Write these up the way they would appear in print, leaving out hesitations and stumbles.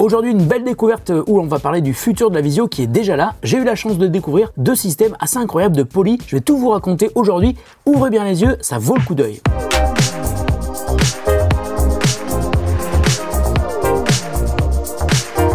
Aujourd'hui, une belle découverte où on va parler du futur de la visio qui est déjà là. J'ai eu la chance de découvrir deux systèmes assez incroyables de Poly. Je vais tout vous raconter aujourd'hui. Ouvrez bien les yeux, ça vaut le coup d'œil.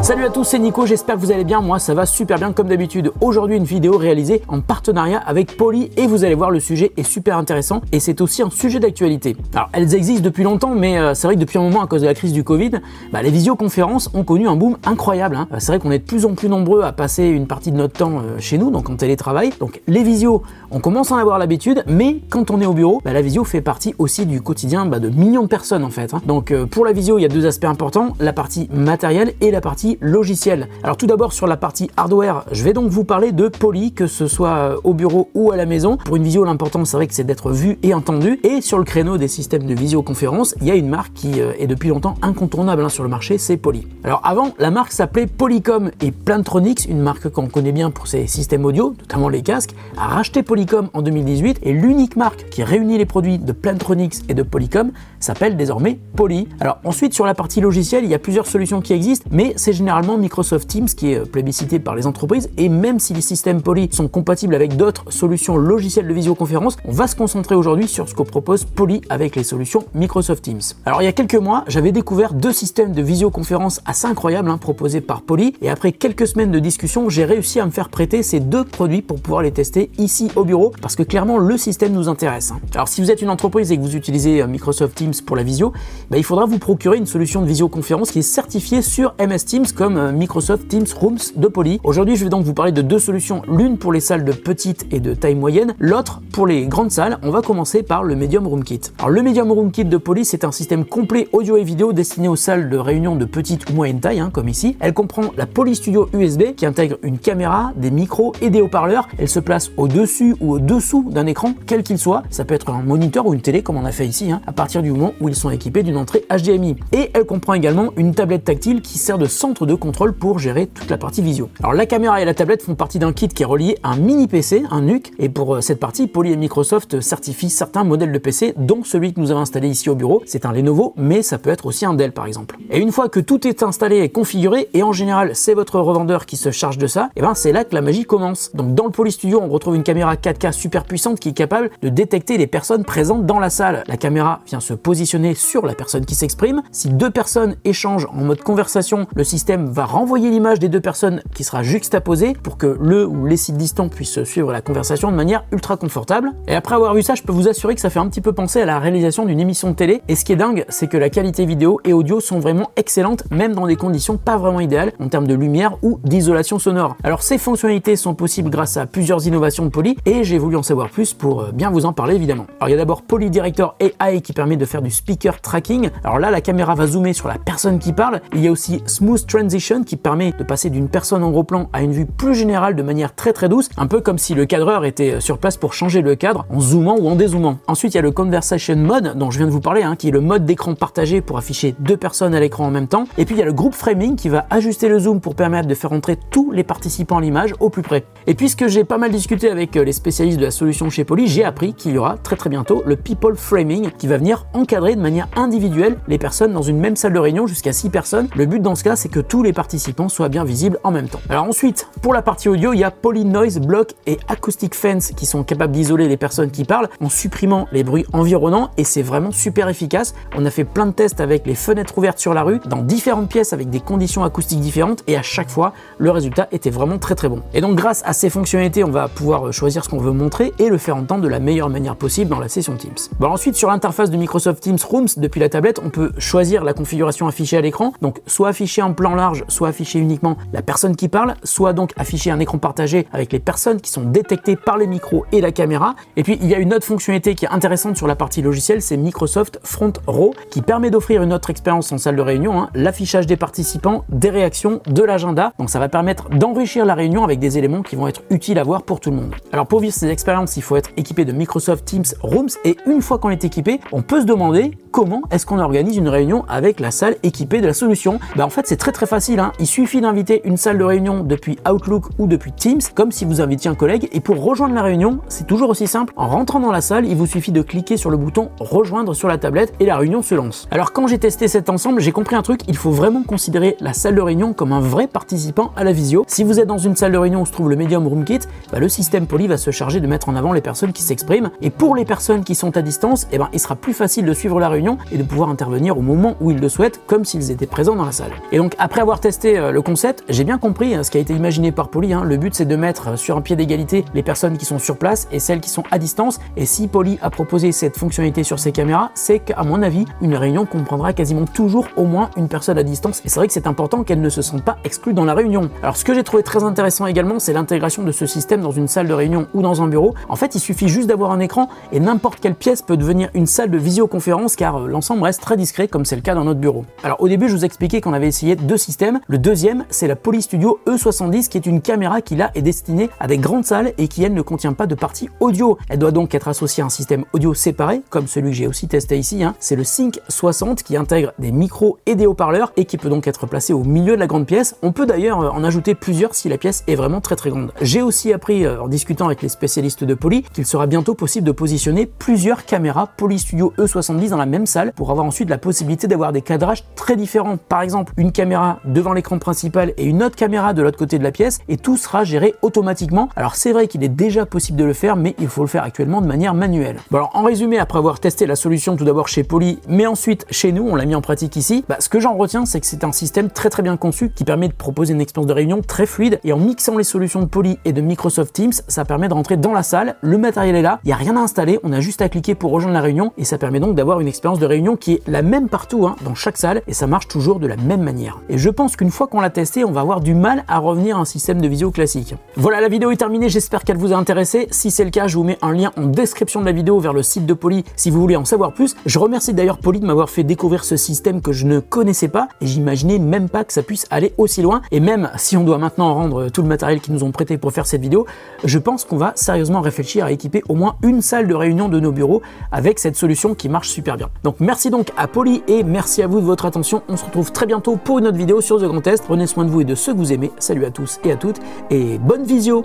Salut à tous, c'est Nico, j'espère que vous allez bien, moi ça va super bien comme d'habitude. Aujourd'hui une vidéo réalisée en partenariat avec Poly et vous allez voir le sujet est super intéressant et c'est aussi un sujet d'actualité. Alors elles existent depuis longtemps mais c'est vrai que depuis un moment à cause de la crise du Covid, les visioconférences ont connu un boom incroyable. C'est vrai qu'on est de plus en plus nombreux à passer une partie de notre temps chez nous, donc en télétravail. Donc les visios, on commence à en avoir l'habitude, mais quand on est au bureau, la visio fait partie aussi du quotidien de millions de personnes en fait. Donc pour la visio, il y a deux aspects importants, la partie matérielle et la partie logiciel. Alors tout d'abord sur la partie hardware, je vais donc vous parler de Poly, que ce soit au bureau ou à la maison. Pour une visio, l'important c'est vrai que c'est d'être vu et entendu. Et sur le créneau des systèmes de visioconférence, il y a une marque qui est depuis longtemps incontournable sur le marché, c'est Poly. Alors avant, la marque s'appelait Polycom et Plantronics, une marque qu'on connaît bien pour ses systèmes audio, notamment les casques, a racheté Polycom en 2018 et l'unique marque qui réunit les produits de Plantronics et de Polycom s'appelle désormais Poly. Alors ensuite sur la partie logicielle, il y a plusieurs solutions qui existent, mais c'est généralement Microsoft Teams qui est plébiscité par les entreprises et même si les systèmes Poly sont compatibles avec d'autres solutions logicielles de visioconférence, on va se concentrer aujourd'hui sur ce que propose Poly avec les solutions Microsoft Teams. Alors il y a quelques mois, j'avais découvert deux systèmes de visioconférence assez incroyables proposés par Poly et après quelques semaines de discussion, j'ai réussi à me faire prêter ces deux produits pour pouvoir les tester ici au bureau parce que clairement le système nous intéresse. Alors si vous êtes une entreprise et que vous utilisez Microsoft Teams pour la visio, il faudra vous procurer une solution de visioconférence qui est certifiée sur MS Teams comme Microsoft Teams Rooms de Poly. Aujourd'hui, je vais donc vous parler de deux solutions, l'une pour les salles de petite et de taille moyenne, l'autre pour les grandes salles. On va commencer par le Medium Room Kit. Alors le Medium Room Kit de Poly, c'est un système complet audio et vidéo destiné aux salles de réunion de petite ou moyenne taille, comme ici. Elle comprend la Poly Studio USB qui intègre une caméra, des micros et des haut-parleurs. Elle se place au-dessus ou au-dessous d'un écran, quel qu'il soit. Ça peut être un moniteur ou une télé comme on a fait ici, à partir du moment où ils sont équipés d'une entrée HDMI. Et elle comprend également une tablette tactile qui sert de centre de contrôle pour gérer toute la partie visio. Alors la caméra et la tablette font partie d'un kit qui est relié à un mini PC, un NUC, et pour cette partie, Poly et Microsoft certifient certains modèles de PC, dont celui que nous avons installé ici au bureau. C'est un Lenovo, mais ça peut être aussi un Dell par exemple. Et une fois que tout est installé et configuré, et en général c'est votre revendeur qui se charge de ça, et c'est là que la magie commence. Donc dans le Poly Studio, on retrouve une caméra 4K super puissante qui est capable de détecter les personnes présentes dans la salle. La caméra vient se positionner sur la personne qui s'exprime. Si deux personnes échangent en mode conversation, le système va renvoyer l'image des deux personnes qui sera juxtaposée pour que le ou les sites distants puissent suivre la conversation de manière ultra confortable. Et après avoir vu ça, je peux vous assurer que ça fait un petit peu penser à la réalisation d'une émission de télé. Et ce qui est dingue, c'est que la qualité vidéo et audio sont vraiment excellentes, même dans des conditions pas vraiment idéales en termes de lumière ou d'isolation sonore. Alors ces fonctionnalités sont possibles grâce à plusieurs innovations de Poly et j'ai voulu en savoir plus pour bien vous en parler évidemment. Alors il y a d'abord Poly Director AI qui permet de faire du speaker tracking. Alors là, la caméra va zoomer sur la personne qui parle. Il y a aussi Smooth Transition qui permet de passer d'une personne en gros plan à une vue plus générale de manière très douce, un peu comme si le cadreur était sur place pour changer le cadre en zoomant ou en dézoomant. Ensuite, il y a le Conversation Mode dont je viens de vous parler, qui est le mode d'écran partagé pour afficher deux personnes à l'écran en même temps. Et puis il y a le Group Framing qui va ajuster le zoom pour permettre de faire entrer tous les participants à l'image au plus près. Et puisque j'ai pas mal discuté avec les spécialistes de la solution chez Poly, j'ai appris qu'il y aura très bientôt le People Framing qui va venir encadrer de manière individuelle les personnes dans une même salle de réunion jusqu'à 6 personnes. Le but dans ce cas, c'est que tous les participants soient bien visibles en même temps. Alors ensuite, pour la partie audio, il y a Poly Noise Block et Acoustic Fence qui sont capables d'isoler les personnes qui parlent en supprimant les bruits environnants et c'est vraiment super efficace. On a fait plein de tests avec les fenêtres ouvertes sur la rue, dans différentes pièces avec des conditions acoustiques différentes et à chaque fois, le résultat était vraiment très bon. Et donc grâce à ces fonctionnalités, on va pouvoir choisir ce qu'on veut montrer et le faire entendre de la meilleure manière possible dans la session Teams. Bon, ensuite, sur l'interface de Microsoft Teams Rooms, depuis la tablette, on peut choisir la configuration affichée à l'écran, donc soit afficher en plan large, soit afficher uniquement la personne qui parle, soit donc afficher un écran partagé avec les personnes qui sont détectées par les micros et la caméra. Et puis il y a une autre fonctionnalité qui est intéressante sur la partie logicielle, c'est Microsoft Front Row qui permet d'offrir une autre expérience en salle de réunion, l'affichage des participants, des réactions, de l'agenda. Donc ça va permettre d'enrichir la réunion avec des éléments qui vont être utiles à voir pour tout le monde. Alors pour vivre ces expériences, il faut être équipé de Microsoft Teams Rooms et une fois qu'on est équipé, on peut se demander comment est-ce qu'on organise une réunion avec la salle équipée de la solution? En fait, c'est très facile, hein. Il suffit d'inviter une salle de réunion depuis Outlook ou depuis Teams, comme si vous invitiez un collègue. Et pour rejoindre la réunion, c'est toujours aussi simple. En rentrant dans la salle, il vous suffit de cliquer sur le bouton rejoindre sur la tablette et la réunion se lance. Alors quand j'ai testé cet ensemble, j'ai compris un truc, il faut vraiment considérer la salle de réunion comme un vrai participant à la visio. Si vous êtes dans une salle de réunion où se trouve le Medium Room Kit, le système Poly va se charger de mettre en avant les personnes qui s'expriment. Et pour les personnes qui sont à distance, il sera plus facile de suivre la réunion et de pouvoir intervenir au moment où ils le souhaitent, comme s'ils étaient présents dans la salle. Et donc après avoir testé le concept, j'ai bien compris ce qui a été imaginé par Poly. Le but c'est de mettre sur un pied d'égalité les personnes qui sont sur place et celles qui sont à distance. Et si Poly a proposé cette fonctionnalité sur ses caméras, c'est qu'à mon avis, une réunion comprendra quasiment toujours au moins une personne à distance. Et c'est vrai que c'est important qu'elle ne se sente pas exclue dans la réunion. Alors ce que j'ai trouvé très intéressant également, c'est l'intégration de ce système dans une salle de réunion ou dans un bureau. En fait, il suffit juste d'avoir un écran et n'importe quelle pièce peut devenir une salle de visioconférence car l'ensemble reste très discret comme c'est le cas dans notre bureau. Alors au début, je vous expliquais qu'on avait essayé deux systèmes. Le deuxième, c'est la Poly Studio E70 qui est une caméra qui là est destinée à des grandes salles et qui elle ne contient pas de partie audio. Elle doit donc être associée à un système audio séparé comme celui que j'ai aussi testé ici. C'est le Sync 60 qui intègre des micros et des haut-parleurs et qui peut donc être placé au milieu de la grande pièce. On peut d'ailleurs en ajouter plusieurs si la pièce est vraiment très grande. J'ai aussi appris en discutant avec les spécialistes de Poly qu'il sera bientôt possible de positionner plusieurs caméras Poly Studio E70 dans la même salle pour avoir ensuite la possibilité d'avoir des cadrages très différents. Par exemple, une caméra devant l'écran principal et une autre caméra de l'autre côté de la pièce et tout sera géré automatiquement. Alors c'est vrai qu'il est déjà possible de le faire, mais il faut le faire actuellement de manière manuelle. Bon alors en résumé, après avoir testé la solution tout d'abord chez Poly, mais ensuite chez nous, on l'a mis en pratique ici, ce que j'en retiens, c'est que c'est un système très bien conçu qui permet de proposer une expérience de réunion très fluide et en mixant les solutions de Poly et de Microsoft Teams, ça permet de rentrer dans la salle, le matériel est là, il n'y a rien à installer, on a juste à cliquer pour rejoindre la réunion et ça permet donc d'avoir une expérience de réunion qui est la même partout, dans chaque salle et ça marche toujours de la même manière. Et je pense qu'une fois qu'on l'a testé, on va avoir du mal à revenir à un système de visio classique. Voilà, la vidéo est terminée, j'espère qu'elle vous a intéressé. Si c'est le cas, je vous mets un lien en description de la vidéo vers le site de Poly si vous voulez en savoir plus. Je remercie d'ailleurs Poly de m'avoir fait découvrir ce système que je ne connaissais pas et j'imaginais même pas que ça puisse aller aussi loin. Et même si on doit maintenant rendre tout le matériel qu'ils nous ont prêté pour faire cette vidéo, je pense qu'on va sérieusement réfléchir à équiper au moins une salle de réunion de nos bureaux avec cette solution qui marche super bien. Donc merci donc à Poly et merci à vous de votre attention. On se retrouve très bientôt pour une autre vidéo sur The Grand Test. Prenez soin de vous et de ceux que vous aimez. Salut à tous et à toutes et bonne visio!